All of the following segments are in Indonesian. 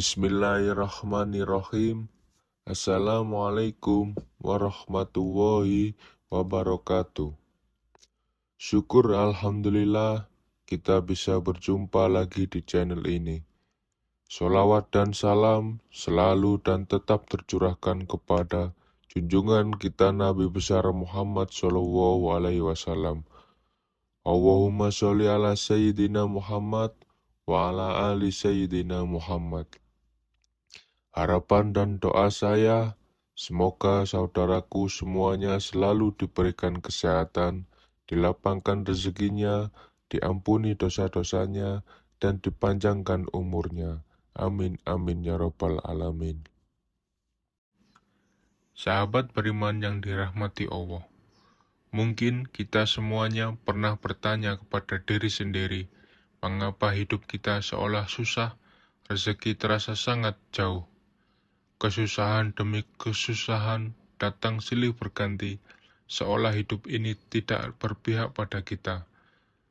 Bismillahirrahmanirrahim. Assalamualaikum warahmatullahi wabarakatuh. Syukur Alhamdulillah kita bisa berjumpa lagi di channel ini. Sholawat dan salam selalu dan tetap tercurahkan kepada junjungan kita Nabi besar Muhammad SAW. Allahumma sholli ala Sayyidina Muhammad wa ala ali Sayyidina Muhammad. Harapan dan doa saya, semoga saudaraku semuanya selalu diberikan kesehatan, dilapangkan rezekinya, diampuni dosa-dosanya, dan dipanjangkan umurnya. Amin, amin, ya rabbal alamin. Sahabat beriman yang dirahmati Allah, mungkin kita semuanya pernah bertanya kepada diri sendiri, mengapa hidup kita seolah susah, rezeki terasa sangat jauh. Kesusahan demi kesusahan datang silih berganti, seolah hidup ini tidak berpihak pada kita.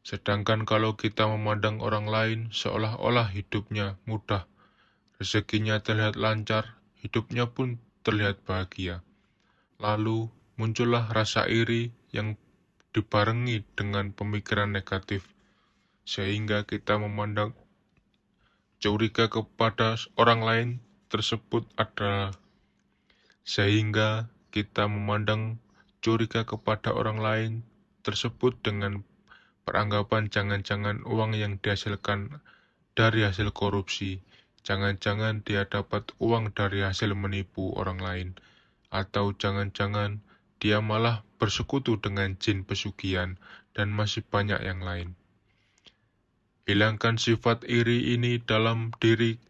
Sedangkan kalau kita memandang orang lain, seolah-olah hidupnya mudah, rezekinya terlihat lancar, hidupnya pun terlihat bahagia. Lalu muncullah rasa iri yang dibarengi dengan pemikiran negatif, sehingga kita memandang curiga kepada orang lain tersebut adalah dengan beranggapan jangan-jangan uang yang dihasilkan dari hasil korupsi, jangan-jangan dia dapat uang dari hasil menipu orang lain, atau jangan-jangan dia malah bersekutu dengan jin pesugihan, dan masih banyak yang lain. Hilangkan sifat iri ini dalam diri,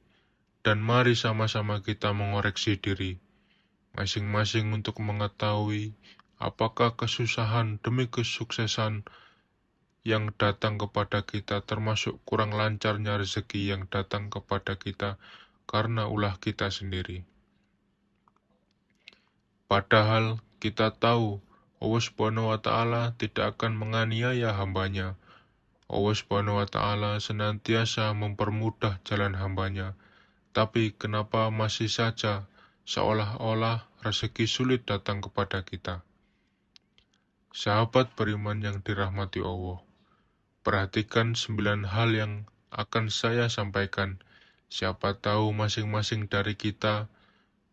dan mari sama-sama kita mengoreksi diri masing-masing untuk mengetahui apakah kesusahan demi kesuksesan yang datang kepada kita termasuk kurang lancarnya rezeki yang datang kepada kita karena ulah kita sendiri. Padahal kita tahu Allah Subhanahu wa Ta'ala tidak akan menganiaya hambanya. Allah Subhanahu wa Ta'ala senantiasa mempermudah jalan hambanya. Tapi kenapa masih saja seolah-olah rezeki sulit datang kepada kita? Sahabat beriman yang dirahmati Allah, perhatikan 9 hal yang akan saya sampaikan. Siapa tahu masing-masing dari kita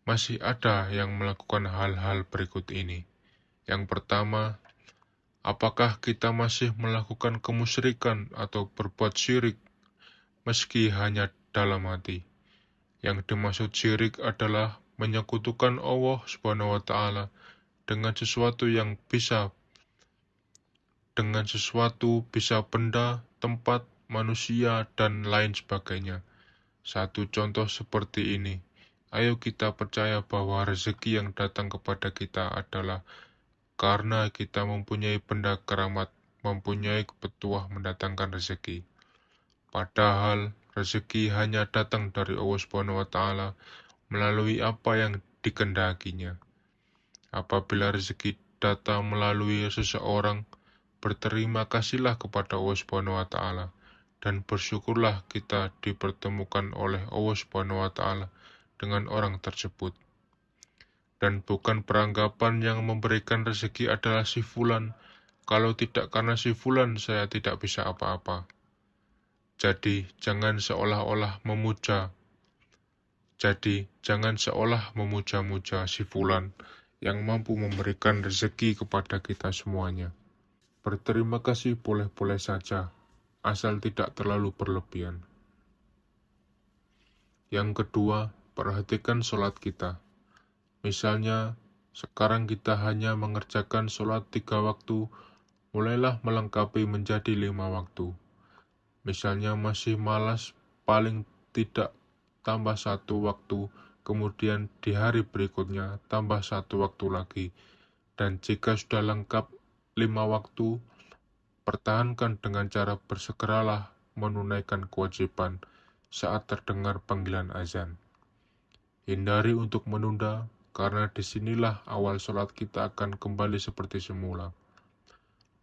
masih ada yang melakukan hal-hal berikut ini. Yang pertama, apakah kita masih melakukan kemusyrikan atau berbuat syirik meski hanya dalam hati? Yang dimaksud syirik adalah menyekutukan Allah Subhanahu wa Ta'ala dengan sesuatu bisa benda, tempat, manusia, dan lain sebagainya. Satu contoh seperti ini. Ayo kita percaya bahwa rezeki yang datang kepada kita adalah karena kita mempunyai benda keramat, mempunyai petuah mendatangkan rezeki. Padahal rezeki hanya datang dari Allah Subhanahu wa Ta'ala melalui apa yang dikehendakinya. Apabila rezeki datang melalui seseorang, berterima kasihlah kepada Allah Subhanahu wa Ta'ala dan bersyukurlah kita dipertemukan oleh Allah Subhanahu wa Ta'ala dengan orang tersebut. Dan bukan beranggapan yang memberikan rezeki adalah si fulan, kalau tidak karena si fulan saya tidak bisa apa-apa. Jadi jangan seolah memuja-muja si fulan yang mampu memberikan rezeki kepada kita semuanya. Berterima kasih boleh-boleh saja, asal tidak terlalu berlebihan. Yang kedua, perhatikan sholat kita. Misalnya, sekarang kita hanya mengerjakan sholat 3 waktu, mulailah melengkapi menjadi 5 waktu. Misalnya masih malas, paling tidak tambah 1 waktu, kemudian di hari berikutnya tambah 1 waktu lagi. Dan jika sudah lengkap 5 waktu, pertahankan dengan cara bersegeralah menunaikan kewajiban saat terdengar panggilan azan. Hindari untuk menunda, karena disinilah awal sholat kita akan kembali seperti semula.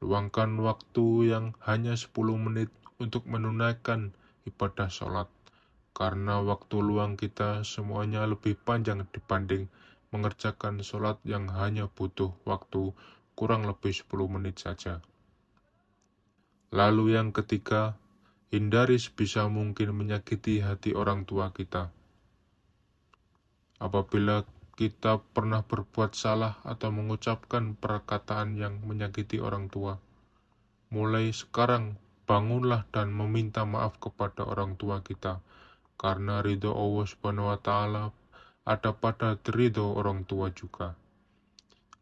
Luangkan waktu yang hanya 10 menit untuk menunaikan ibadah sholat, karena waktu luang kita semuanya lebih panjang dibanding mengerjakan sholat yang hanya butuh waktu kurang lebih 10 menit saja. Lalu yang ketiga, hindari sebisa mungkin menyakiti hati orang tua kita. Apabila kita pernah berbuat salah atau mengucapkan perkataan yang menyakiti orang tua, mulai sekarang bangunlah dan meminta maaf kepada orang tua kita, karena ridho Allah Subhanahu wa Ta'ala ada pada ridho orang tua juga.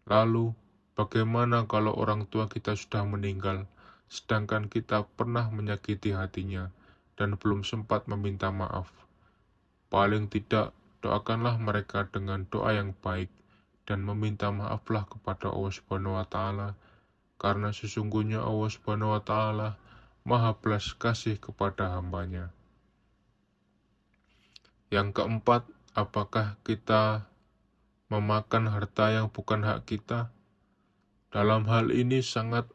Lalu, bagaimana kalau orang tua kita sudah meninggal, sedangkan kita pernah menyakiti hatinya dan belum sempat meminta maaf? Paling tidak, doakanlah mereka dengan doa yang baik dan meminta maaflah kepada Allah Subhanahu wa Ta'ala, karena sesungguhnya Allah Subhanahu wa Ta'ala Maha belas kasih kepada hambanya. Yang keempat, apakah kita memakan harta yang bukan hak kita? Dalam hal ini sangat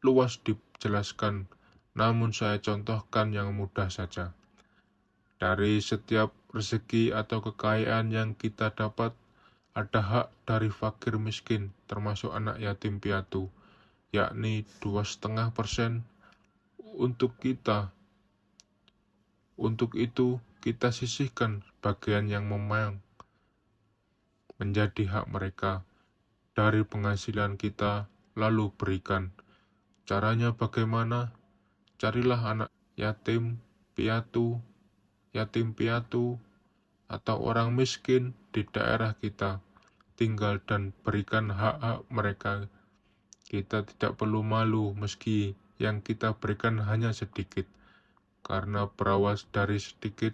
luas dijelaskan, namun saya contohkan yang mudah saja. Dari setiap rezeki atau kekayaan yang kita dapat, ada hak dari fakir miskin, termasuk anak yatim piatu, yakni 2,5% untuk kita. Untuk itu, kita sisihkan bagian yang memang menjadi hak mereka dari penghasilan kita, lalu berikan. Caranya bagaimana? Carilah anak yatim piatu, atau orang miskin di daerah kita tinggal dan berikan hak-hak mereka. Kita tidak perlu malu meski yang kita berikan hanya sedikit, karena berawal dari sedikit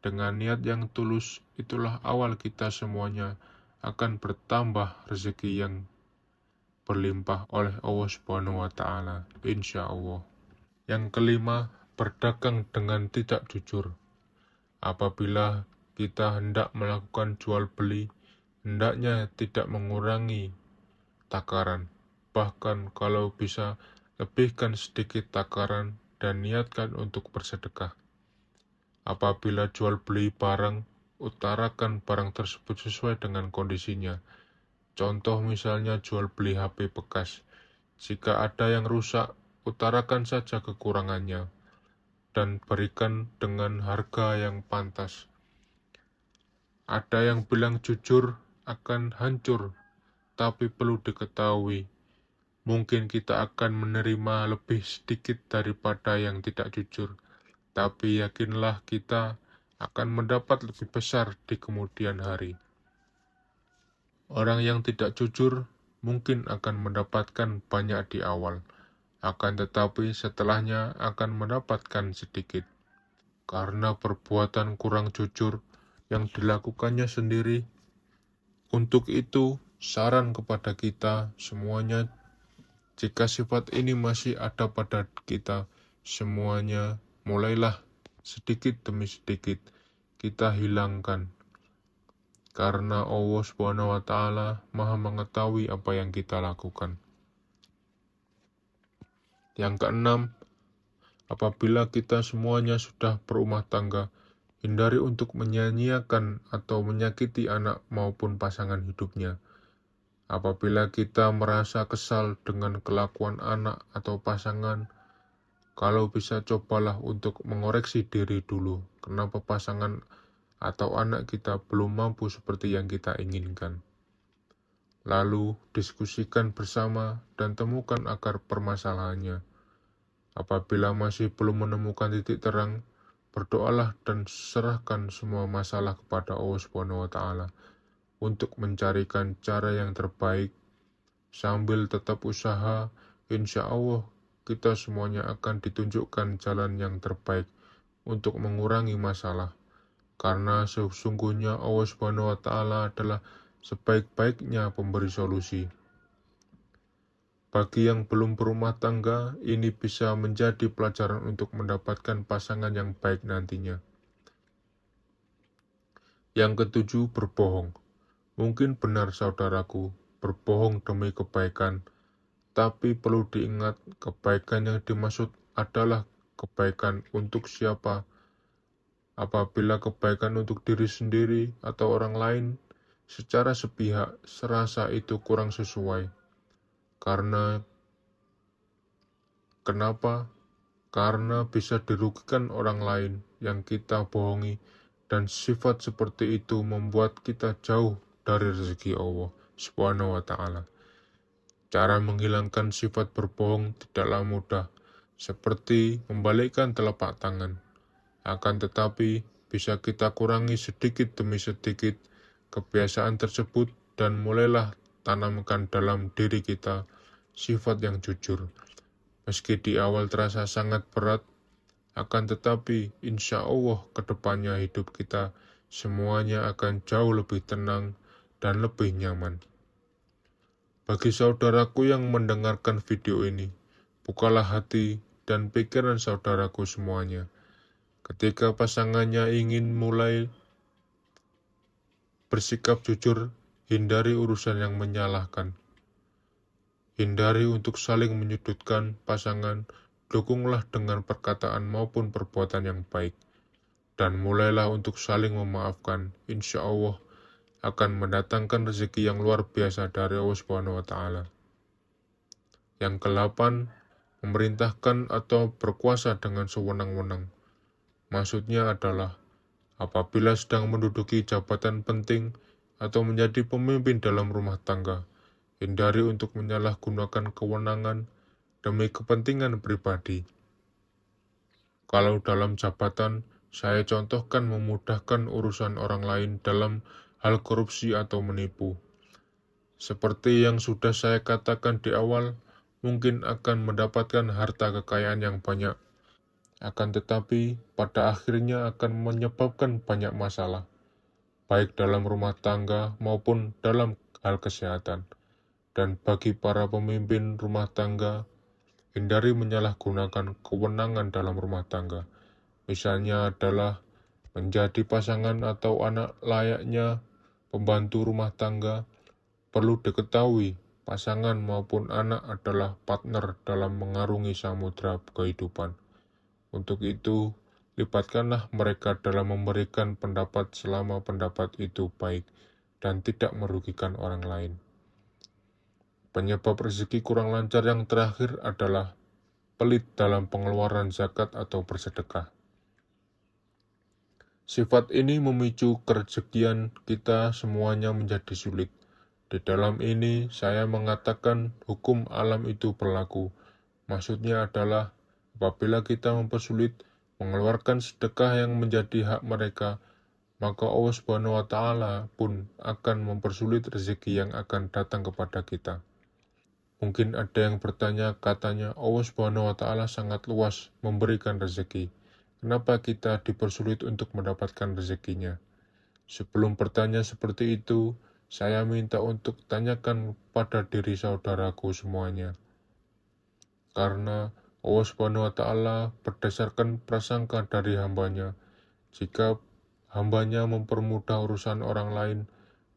dengan niat yang tulus, itulah awal kita semuanya akan bertambah rezeki yang berlimpah oleh Allah Subhanahu wa Ta'ala, insya Allah. Yang kelima, berdagang dengan tidak jujur. Apabila kita hendak melakukan jual beli, hendaknya tidak mengurangi takaran. Bahkan kalau bisa, lebihkan sedikit takaran dan niatkan untuk bersedekah. Apabila jual beli barang, utarakan barang tersebut sesuai dengan kondisinya. Contoh misalnya jual beli HP bekas. Jika ada yang rusak, utarakan saja kekurangannya dan berikan dengan harga yang pantas. Ada yang bilang jujur akan hancur, tapi perlu diketahui, mungkin kita akan menerima lebih sedikit daripada yang tidak jujur, tapi yakinlah kita akan mendapat lebih besar di kemudian hari. Orang yang tidak jujur mungkin akan mendapatkan banyak di awal, akan tetapi setelahnya akan mendapatkan sedikit, karena perbuatan kurang jujur yang dilakukannya sendiri. Untuk itu, saran kepada kita semuanya, jika sifat ini masih ada pada kita semuanya, mulailah sedikit demi sedikit kita hilangkan, karena Allah Subhanahu wa Ta'ala Maha mengetahui apa yang kita lakukan. Yang keenam, apabila kita semuanya sudah berumah tangga, hindari untuk menyanyiakan atau menyakiti anak maupun pasangan hidupnya. Apabila kita merasa kesal dengan kelakuan anak atau pasangan, kalau bisa cobalah untuk mengoreksi diri dulu, kenapa pasangan atau anak kita belum mampu seperti yang kita inginkan. Lalu diskusikan bersama dan temukan akar permasalahannya. Apabila masih belum menemukan titik terang, berdoalah dan serahkan semua masalah kepada Allah Subhanahu wa Ta'ala untuk mencarikan cara yang terbaik. Sambil tetap usaha, insya Allah kita semuanya akan ditunjukkan jalan yang terbaik untuk mengurangi masalah. Karena sesungguhnya Allah Subhanahu wa Ta'ala adalah sebaik-baiknya pemberi solusi. Bagi yang belum berumah tangga, ini bisa menjadi pelajaran untuk mendapatkan pasangan yang baik nantinya. Yang ketujuh, berbohong. Mungkin benar saudaraku, berbohong demi kebaikan, tapi perlu diingat kebaikan yang dimaksud adalah kebaikan untuk siapa Apabila kebaikan untuk diri sendiri atau orang lain secara sepihak serasa itu kurang sesuai. Kenapa? Karena bisa dirugikan orang lain yang kita bohongi, dan sifat seperti itu membuat kita jauh dari rezeki Allah Subhanahu wa Ta'ala. Cara menghilangkan sifat berbohong tidaklah mudah, seperti membalikkan telapak tangan. Akan tetapi, bisa kita kurangi sedikit demi sedikit kebiasaan tersebut dan mulailah tanamkan dalam diri kita sifat yang jujur. Meski di awal terasa sangat berat, akan tetapi insya Allah kedepannya hidup kita semuanya akan jauh lebih tenang dan lebih nyaman. Bagi saudaraku yang mendengarkan video ini, bukalah hati dan pikiran saudaraku semuanya. Ketika pasangannya ingin mulai bersikap jujur, hindari urusan yang menyalahkan. Hindari untuk saling menyudutkan pasangan, dukunglah dengan perkataan maupun perbuatan yang baik. Dan mulailah untuk saling memaafkan. Insya Allah akan mendatangkan rezeki yang luar biasa dari Allah Subhanahu wa Ta'ala. Yang ke-8, memerintahkan atau berkuasa dengan sewenang-wenang. Maksudnya adalah apabila sedang menduduki jabatan penting atau menjadi pemimpin dalam rumah tangga, hindari untuk menyalahgunakan kewenangan demi kepentingan pribadi. Kalau dalam jabatan, saya contohkan memudahkan urusan orang lain dalam hal korupsi atau menipu. Seperti yang sudah saya katakan di awal, mungkin akan mendapatkan harta kekayaan yang banyak. Akan tetapi, pada akhirnya akan menyebabkan banyak masalah, baik dalam rumah tangga maupun dalam hal kesehatan. Dan bagi para pemimpin rumah tangga, hindari menyalahgunakan kewenangan dalam rumah tangga. Misalnya adalah menjadi pasangan atau anak layaknya pembantu rumah tangga. Perlu diketahui, pasangan maupun anak adalah partner dalam mengarungi samudera kehidupan. Untuk itu, libatkanlah mereka dalam memberikan pendapat selama pendapat itu baik dan tidak merugikan orang lain. Penyebab rezeki kurang lancar yang terakhir adalah pelit dalam pengeluaran zakat atau bersedekah. Sifat ini memicu kerezekian kita semuanya menjadi sulit. Di dalam ini saya mengatakan hukum alam itu berlaku. Maksudnya adalah apabila kita mempersulit mengeluarkan sedekah yang menjadi hak mereka, maka Allah Subhanahu wa Ta'ala pun akan mempersulit rezeki yang akan datang kepada kita. Mungkin ada yang bertanya, katanya Allah Subhanahu wa Ta'ala sangat luas memberikan rezeki. Kenapa kita dipersulit untuk mendapatkan rezekinya? Sebelum bertanya seperti itu, saya minta untuk tanyakan pada diri saudaraku semuanya. Karena Allah Subhanahu wa Ta'ala berdasarkan prasangka dari hambanya, jika hambanya mempermudah urusan orang lain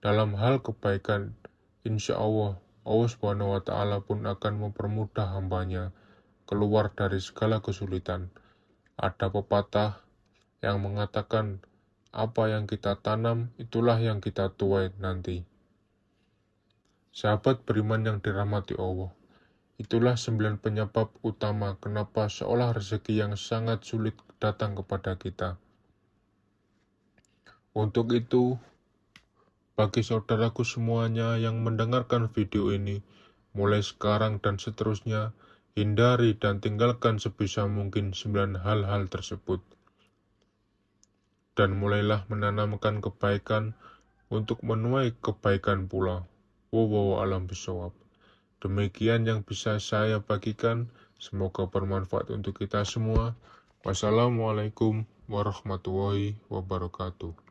dalam hal kebaikan, insya Allah Subhanahu wa Ta'ala pun akan mempermudah hambanya keluar dari segala kesulitan. Ada pepatah yang mengatakan, apa yang kita tanam, itulah yang kita tuai nanti. Sahabat beriman yang dirahmati Allah, itulah 9 penyebab utama kenapa seolah rezeki yang sangat sulit datang kepada kita. Untuk itu, bagi saudaraku semuanya yang mendengarkan video ini, mulai sekarang dan seterusnya, hindari dan tinggalkan sebisa mungkin 9 hal-hal tersebut. Dan mulailah menanamkan kebaikan untuk menuai kebaikan pula. Wallahu a'lam bishawab. Demikian yang bisa saya bagikan. Semoga bermanfaat untuk kita semua. Wassalamualaikum warahmatullahi wabarakatuh.